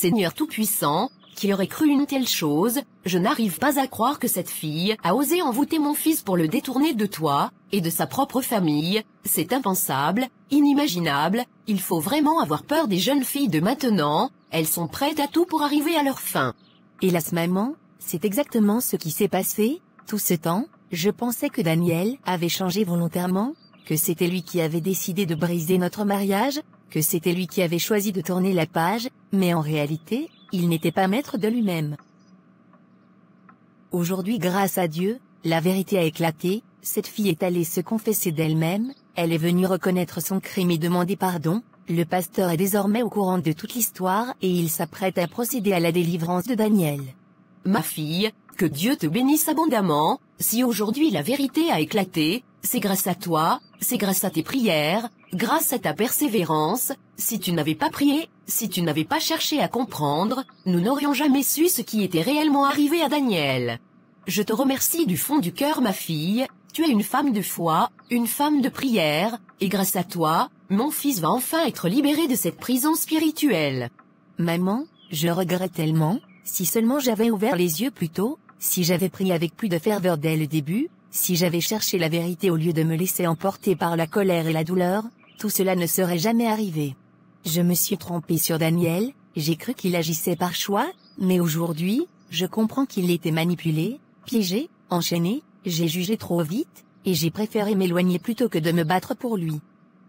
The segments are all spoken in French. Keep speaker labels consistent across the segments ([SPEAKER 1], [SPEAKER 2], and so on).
[SPEAKER 1] Seigneur Tout-Puissant, qui aurait cru une telle chose, je n'arrive pas à croire que cette fille a osé envoûter mon fils pour le détourner de toi, et de sa propre famille, c'est impensable, inimaginable, il faut vraiment avoir peur des jeunes filles de maintenant, elles sont prêtes à tout pour arriver à leur fin.
[SPEAKER 2] Hélas maman, c'est exactement ce qui s'est passé, tout ce temps, je pensais que Daniel avait changé volontairement, que c'était lui qui avait décidé de briser notre mariage, que c'était lui qui avait choisi de tourner la page, mais en réalité, il n'était pas maître de lui-même. Aujourd'hui, grâce à Dieu, la vérité a éclaté, cette fille est allée se confesser d'elle-même, elle est venue reconnaître son crime et demander pardon, le pasteur est désormais au courant de toute l'histoire et il s'apprête à procéder à la délivrance de Daniel.
[SPEAKER 1] Ma fille, que Dieu te bénisse abondamment, si aujourd'hui la vérité a éclaté, c'est grâce à toi, c'est grâce à tes prières, grâce à ta persévérance, si tu n'avais pas prié, si tu n'avais pas cherché à comprendre, nous n'aurions jamais su ce qui était réellement arrivé à Daniel. Je te remercie du fond du cœur ma fille, tu es une femme de foi, une femme de prière, et grâce à toi, mon fils va enfin être libéré de cette prison spirituelle.
[SPEAKER 2] Maman, je regrette tellement, si seulement j'avais ouvert les yeux plus tôt, si j'avais prié avec plus de ferveur dès le début, si j'avais cherché la vérité au lieu de me laisser emporter par la colère et la douleur, tout cela ne serait jamais arrivé. Je me suis trompée sur Daniel, j'ai cru qu'il agissait par choix, mais aujourd'hui, je comprends qu'il était manipulé, piégé, enchaîné, j'ai jugé trop vite, et j'ai préféré m'éloigner plutôt que de me battre pour lui.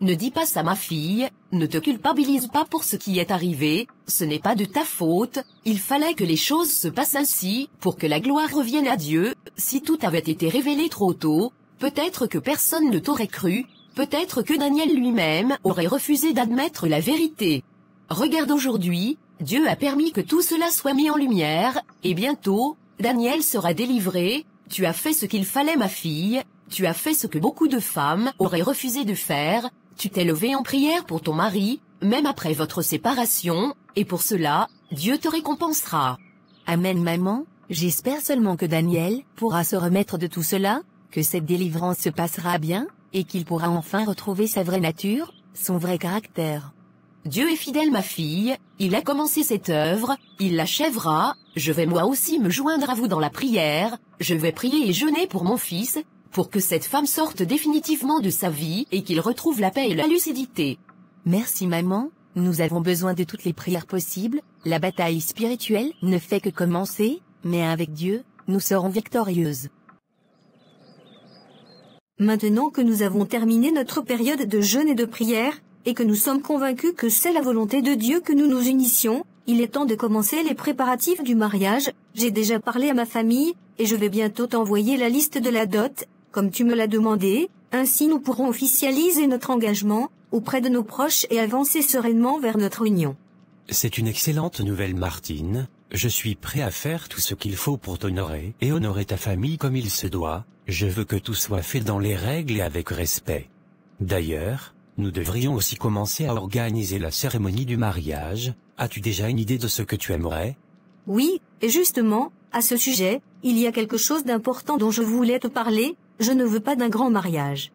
[SPEAKER 1] Ne dis pas ça ma fille, ne te culpabilise pas pour ce qui est arrivé, ce n'est pas de ta faute, il fallait que les choses se passent ainsi, pour que la gloire revienne à Dieu, si tout avait été révélé trop tôt, peut-être que personne ne t'aurait cru, peut-être que Daniel lui-même aurait refusé d'admettre la vérité. Regarde aujourd'hui, Dieu a permis que tout cela soit mis en lumière, et bientôt, Daniel sera délivré, tu as fait ce qu'il fallait ma fille, tu as fait ce que beaucoup de femmes auraient refusé de faire, tu t'es levée en prière pour ton mari, même après votre séparation, et pour cela, Dieu te récompensera.
[SPEAKER 2] Amen maman, j'espère seulement que Daniel pourra se remettre de tout cela, que cette délivrance se passera bien, et qu'il pourra enfin retrouver sa vraie nature, son vrai caractère.
[SPEAKER 1] Dieu est fidèle ma fille, il a commencé cette œuvre, il l'achèvera, je vais moi aussi me joindre à vous dans la prière, je vais prier et jeûner pour mon fils, pour que cette femme sorte définitivement de sa vie et qu'il retrouve la paix et la lucidité.
[SPEAKER 2] Merci maman, nous avons besoin de toutes les prières possibles, la bataille spirituelle ne fait que commencer, mais avec Dieu, nous serons victorieuses.
[SPEAKER 3] Maintenant que nous avons terminé notre période de jeûne et de prière, et que nous sommes convaincus que c'est la volonté de Dieu que nous nous unissions, il est temps de commencer les préparatifs du mariage. J'ai déjà parlé à ma famille, et je vais bientôt t'envoyer la liste de la dot, comme tu me l'as demandé, ainsi nous pourrons officialiser notre engagement auprès de nos proches et avancer sereinement vers notre union.
[SPEAKER 4] C'est une excellente nouvelle Martine, je suis prêt à faire tout ce qu'il faut pour t'honorer et honorer ta famille comme il se doit, je veux que tout soit fait dans les règles et avec respect. D'ailleurs, nous devrions aussi commencer à organiser la cérémonie du mariage, as-tu déjà une idée de ce que tu aimerais ?
[SPEAKER 3] Oui, et justement, à ce sujet, il y a quelque chose d'important dont je voulais te parler, je ne veux pas d'un grand mariage.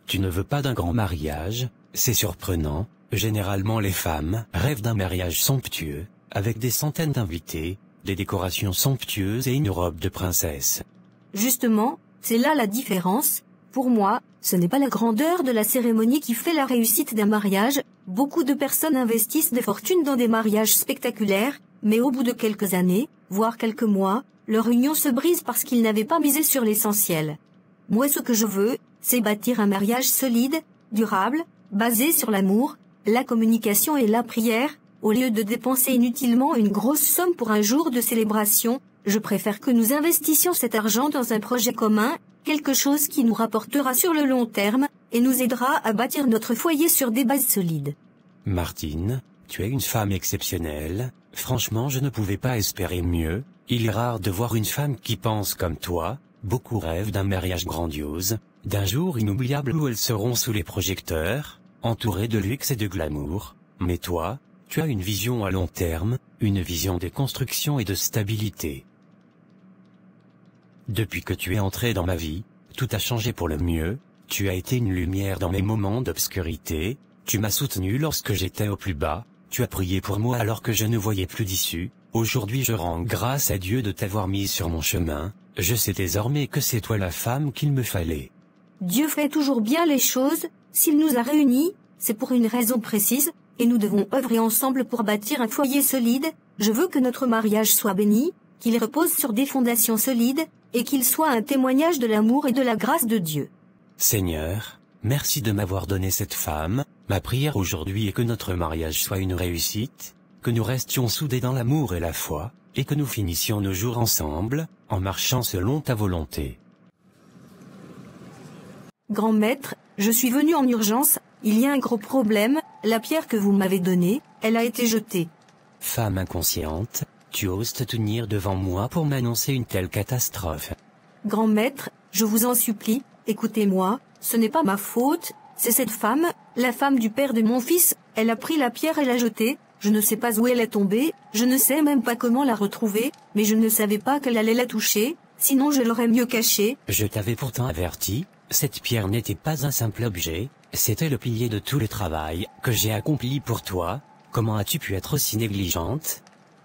[SPEAKER 4] Tu ne veux pas d'un grand mariage, c'est surprenant, généralement les femmes rêvent d'un mariage somptueux, avec des centaines d'invités, des décorations somptueuses et une robe de princesse.
[SPEAKER 3] Justement, c'est là la différence. Pour moi, ce n'est pas la grandeur de la cérémonie qui fait la réussite d'un mariage, beaucoup de personnes investissent des fortunes dans des mariages spectaculaires, mais au bout de quelques années, voire quelques mois, leur union se brise parce qu'ils n'avaient pas misé sur l'essentiel. Moi ce que je veux, c'est bâtir un mariage solide, durable, basé sur l'amour, la communication et la prière, au lieu de dépenser inutilement une grosse somme pour un jour de célébration, je préfère que nous investissions cet argent dans un projet commun, quelque chose qui nous rapportera sur le long terme, et nous aidera à bâtir notre foyer sur des bases solides.
[SPEAKER 4] Martine, tu es une femme exceptionnelle, franchement je ne pouvais pas espérer mieux, il est rare de voir une femme qui pense comme toi, beaucoup rêvent d'un mariage grandiose, d'un jour inoubliable où elles seront sous les projecteurs, entourées de luxe et de glamour, mais toi, tu as une vision à long terme, une vision de construction et de stabilité. Depuis que tu es entré dans ma vie, tout a changé pour le mieux, tu as été une lumière dans mes moments d'obscurité, tu m'as soutenu lorsque j'étais au plus bas, tu as prié pour moi alors que je ne voyais plus d'issue. Aujourd'hui je rends grâce à Dieu de t'avoir mise sur mon chemin, je sais désormais que c'est toi la femme qu'il me fallait.
[SPEAKER 3] Dieu fait toujours bien les choses, s'il nous a réunis, c'est pour une raison précise, et nous devons œuvrer ensemble pour bâtir un foyer solide. Je veux que notre mariage soit béni, qu'il repose sur des fondations solides, et qu'il soit un témoignage de l'amour et de la grâce de Dieu.
[SPEAKER 4] Seigneur, merci de m'avoir donné cette femme, ma prière aujourd'hui est que notre mariage soit une réussite, que nous restions soudés dans l'amour et la foi, et que nous finissions nos jours ensemble, en marchant selon ta volonté.
[SPEAKER 3] Grand maître, je suis venu en urgence, il y a un gros problème, la pierre que vous m'avez donnée, elle a été jetée.
[SPEAKER 4] Femme inconsciente, tu oses te tenir devant moi pour m'annoncer une telle catastrophe.
[SPEAKER 3] Grand maître, je vous en supplie, écoutez-moi, ce n'est pas ma faute, c'est cette femme, la femme du père de mon fils, elle a pris la pierre et l'a jetée, je ne sais pas où elle est tombée, je ne sais même pas comment la retrouver, mais je ne savais pas qu'elle allait la toucher, sinon je l'aurais mieux cachée.
[SPEAKER 4] Je t'avais pourtant averti, cette pierre n'était pas un simple objet, c'était le pilier de tout le travail que j'ai accompli pour toi. Comment as-tu pu être aussi négligente?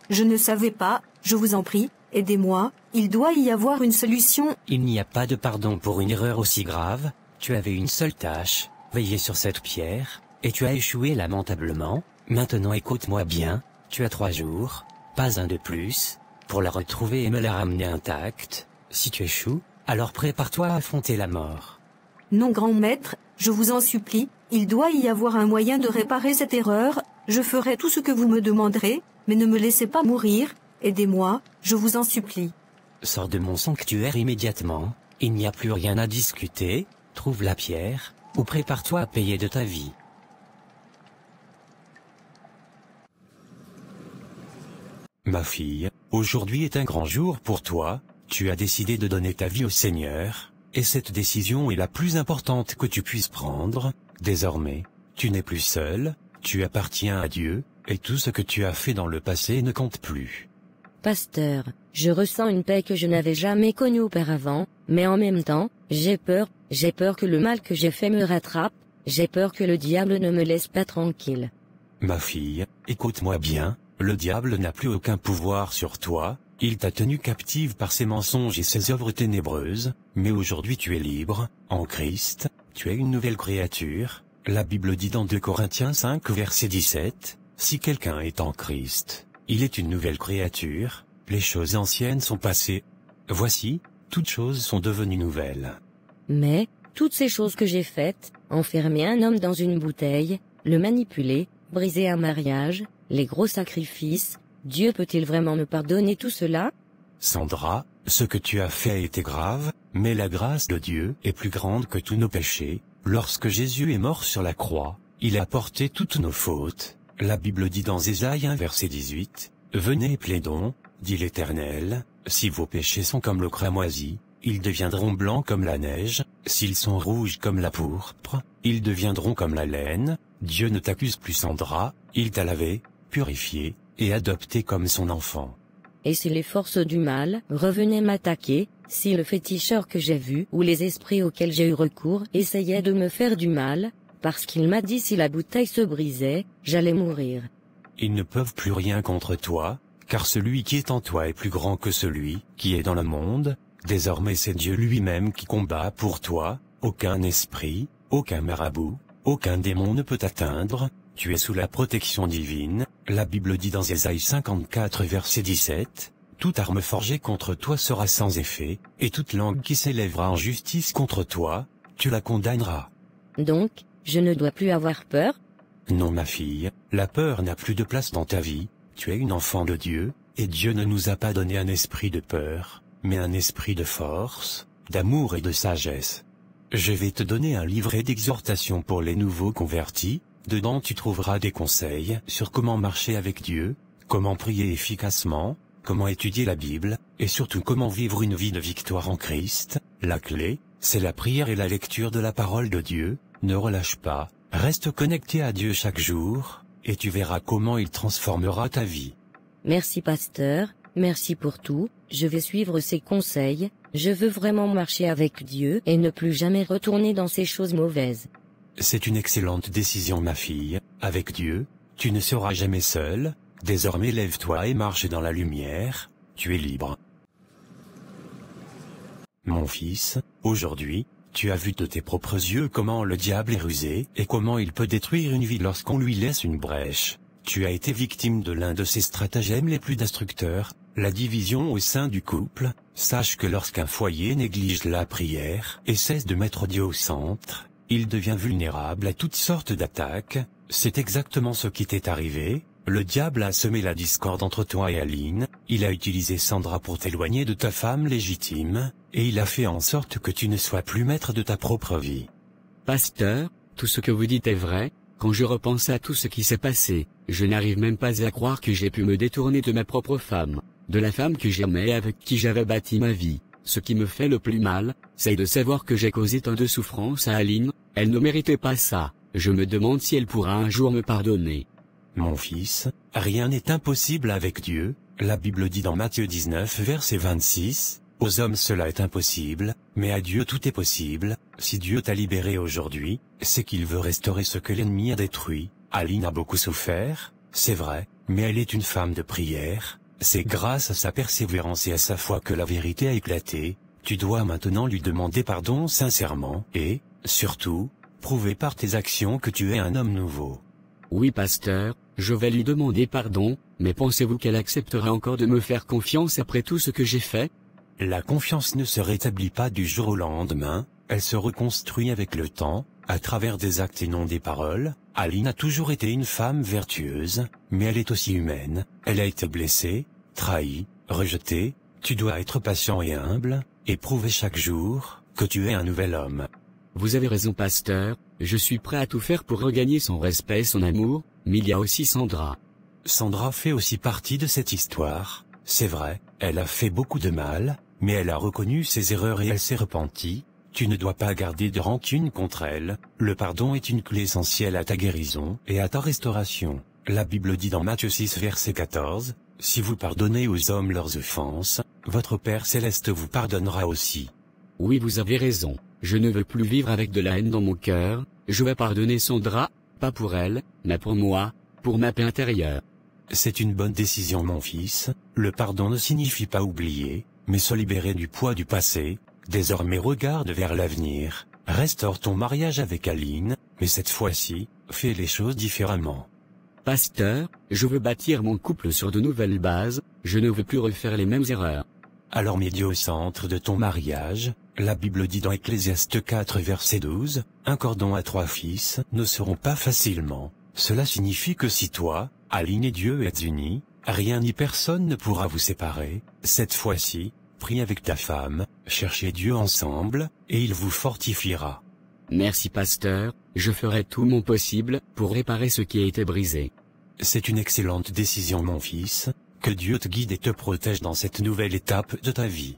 [SPEAKER 3] Je ne savais pas, je vous en prie, aidez-moi, il doit y avoir une solution.
[SPEAKER 4] Il n'y a pas de pardon pour une erreur aussi grave, tu avais une seule tâche, veiller sur cette pierre, et tu as échoué lamentablement. Maintenant écoute-moi bien, tu as 3 jours, pas un de plus, pour la retrouver et me la ramener intacte. Si tu échoues, alors prépare-toi à affronter la mort.
[SPEAKER 3] Non, grand maître, je vous en supplie, il doit y avoir un moyen de réparer cette erreur, je ferai tout ce que vous me demanderez, mais ne me laissez pas mourir, aidez-moi, je vous en supplie.
[SPEAKER 4] Sors de mon sanctuaire immédiatement, il n'y a plus rien à discuter, trouve la pierre, ou prépare-toi à payer de ta vie. Ma fille, aujourd'hui est un grand jour pour toi, tu as décidé de donner ta vie au Seigneur, et cette décision est la plus importante que tu puisses prendre. Désormais, tu n'es plus seule, tu appartiens à Dieu, et tout ce que tu as fait dans le passé ne compte plus.
[SPEAKER 5] Pasteur, je ressens une paix que je n'avais jamais connue auparavant, mais en même temps, j'ai peur que le mal que j'ai fait me rattrape, j'ai peur que le diable ne me laisse pas tranquille.
[SPEAKER 4] Ma fille, écoute-moi bien, le diable n'a plus aucun pouvoir sur toi, il t'a tenue captive par ses mensonges et ses œuvres ténébreuses, mais aujourd'hui tu es libre, en Christ, tu es une nouvelle créature. La Bible dit dans 2 Corinthiens 5 verset 17, « Si quelqu'un est en Christ, il est une nouvelle créature, les choses anciennes sont passées. Voici, toutes choses sont devenues nouvelles. »
[SPEAKER 5] Mais, toutes ces choses que j'ai faites, enfermer un homme dans une bouteille, le manipuler, briser un mariage, les gros sacrifices, Dieu peut-il vraiment me pardonner tout cela?
[SPEAKER 4] Sandra, ce que tu as fait a été grave, mais la grâce de Dieu est plus grande que tous nos péchés. Lorsque Jésus est mort sur la croix, il a porté toutes nos fautes. La Bible dit dans Ésaïe 1 verset 18, « Venez et plaidons, dit l'Éternel, si vos péchés sont comme le cramoisi, ils deviendront blancs comme la neige, s'ils sont rouges comme la pourpre, ils deviendront comme la laine. Dieu ne t'accuse plus Sandra, il t'a lavé, purifié, et adopté comme son enfant. »
[SPEAKER 5] Et si les forces du mal revenaient m'attaquer, si le féticheur que j'ai vu ou les esprits auxquels j'ai eu recours essayaient de me faire du mal, parce qu'il m'a dit si la bouteille se brisait, j'allais mourir.
[SPEAKER 4] Ils ne peuvent plus rien contre toi, car celui qui est en toi est plus grand que celui qui est dans le monde. Désormais c'est Dieu lui-même qui combat pour toi, aucun esprit, aucun marabout, aucun démon ne peut t'atteindre, tu es sous la protection divine. La Bible dit dans Ésaïe 54 verset 17, « Toute arme forgée contre toi sera sans effet, et toute langue qui s'élèvera en justice contre toi, tu la condamneras. »
[SPEAKER 5] Donc, je ne dois plus avoir peur?
[SPEAKER 4] Non ma fille, la peur n'a plus de place dans ta vie, tu es une enfant de Dieu, et Dieu ne nous a pas donné un esprit de peur, mais un esprit de force, d'amour et de sagesse. Je vais te donner un livret d'exhortation pour les nouveaux convertis. Dedans tu trouveras des conseils sur comment marcher avec Dieu, comment prier efficacement, comment étudier la Bible, et surtout comment vivre une vie de victoire en Christ. La clé, c'est la prière et la lecture de la parole de Dieu. Ne relâche pas, reste connecté à Dieu chaque jour, et tu verras comment il transformera ta vie.
[SPEAKER 5] Merci pasteur, merci pour tout, je vais suivre ces conseils, je veux vraiment marcher avec Dieu et ne plus jamais retourner dans ces choses mauvaises.
[SPEAKER 4] C'est une excellente décision ma fille, avec Dieu, tu ne seras jamais seul, désormais lève-toi et marche dans la lumière, tu es libre. Mon fils, aujourd'hui, tu as vu de tes propres yeux comment le diable est rusé et comment il peut détruire une vie lorsqu'on lui laisse une brèche. Tu as été victime de l'un de ses stratagèmes les plus destructeurs, la division au sein du couple. Sache que lorsqu'un foyer néglige la prière et cesse de mettre Dieu au centre, il devient vulnérable à toutes sortes d'attaques. C'est exactement ce qui t'est arrivé. Le diable a semé la discorde entre toi et Aline, il a utilisé Sandra pour t'éloigner de ta femme légitime, et il a fait en sorte que tu ne sois plus maître de ta propre vie.
[SPEAKER 6] Pasteur, tout ce que vous dites est vrai. Quand je repense à tout ce qui s'est passé, je n'arrive même pas à croire que j'ai pu me détourner de ma propre femme, de la femme que j'aimais et avec qui j'avais bâti ma vie. Ce qui me fait le plus mal, c'est de savoir que j'ai causé tant de souffrance à Aline. Elle ne méritait pas ça. Je me demande si elle pourra un jour me pardonner.
[SPEAKER 4] Mon fils, rien n'est impossible avec Dieu. La Bible dit dans Matthieu 19 verset 26, « Aux hommes cela est impossible, mais à Dieu tout est possible. » Si Dieu t'a libéré aujourd'hui, c'est qu'il veut restaurer ce que l'ennemi a détruit. Aline a beaucoup souffert, c'est vrai, mais elle est une femme de prière. C'est grâce à sa persévérance et à sa foi que la vérité a éclaté. Tu dois maintenant lui demander pardon sincèrement et, surtout, prouver par tes actions que tu es un homme nouveau.
[SPEAKER 6] Oui, pasteur, je vais lui demander pardon, mais pensez-vous qu'elle acceptera encore de me faire confiance après tout ce que j'ai fait?
[SPEAKER 4] La confiance ne se rétablit pas du jour au lendemain, elle se reconstruit avec le temps, à travers des actes et non des paroles. Aline a toujours été une femme vertueuse, mais elle est aussi humaine, elle a été blessée, trahie, rejetée. Tu dois être patient et humble, et prouver chaque jour que tu es un nouvel homme.
[SPEAKER 6] Vous avez raison, pasteur, je suis prêt à tout faire pour regagner son respect et son amour, mais il y a aussi Sandra.
[SPEAKER 4] Sandra fait aussi partie de cette histoire, c'est vrai, elle a fait beaucoup de mal, mais elle a reconnu ses erreurs et elle s'est repentie. Tu ne dois pas garder de rancune contre elle, le pardon est une clé essentielle à ta guérison et à ta restauration. La Bible dit dans Matthieu 6 verset 14, « Si vous pardonnez aux hommes leurs offenses, votre Père Céleste vous pardonnera aussi. »
[SPEAKER 6] Oui, vous avez raison, je ne veux plus vivre avec de la haine dans mon cœur, je vais pardonner Sandra, pas pour elle, mais pour moi, pour ma paix intérieure.
[SPEAKER 4] C'est une bonne décision, mon fils. Le pardon ne signifie pas oublier, mais se libérer du poids du passé. Désormais regarde vers l'avenir, restaure ton mariage avec Aline, mais cette fois-ci, fais les choses différemment.
[SPEAKER 6] Pasteur, je veux bâtir mon couple sur de nouvelles bases, je ne veux plus refaire les mêmes erreurs.
[SPEAKER 4] Alors mets Dieu au centre de ton mariage. La Bible dit dans Ecclésiaste 4 verset 12, « Un cordon à 3 fils ne seront pas facilement. » Cela signifie que si toi, Aline et Dieu êtes unis, rien ni personne ne pourra vous séparer. Cette fois-ci, prie avec ta femme, cherchez Dieu ensemble, et il vous fortifiera.
[SPEAKER 6] Merci, pasteur, je ferai tout mon possible pour réparer ce qui a été brisé.
[SPEAKER 4] C'est une excellente décision, mon fils. Que Dieu te guide et te protège dans cette nouvelle étape de ta vie.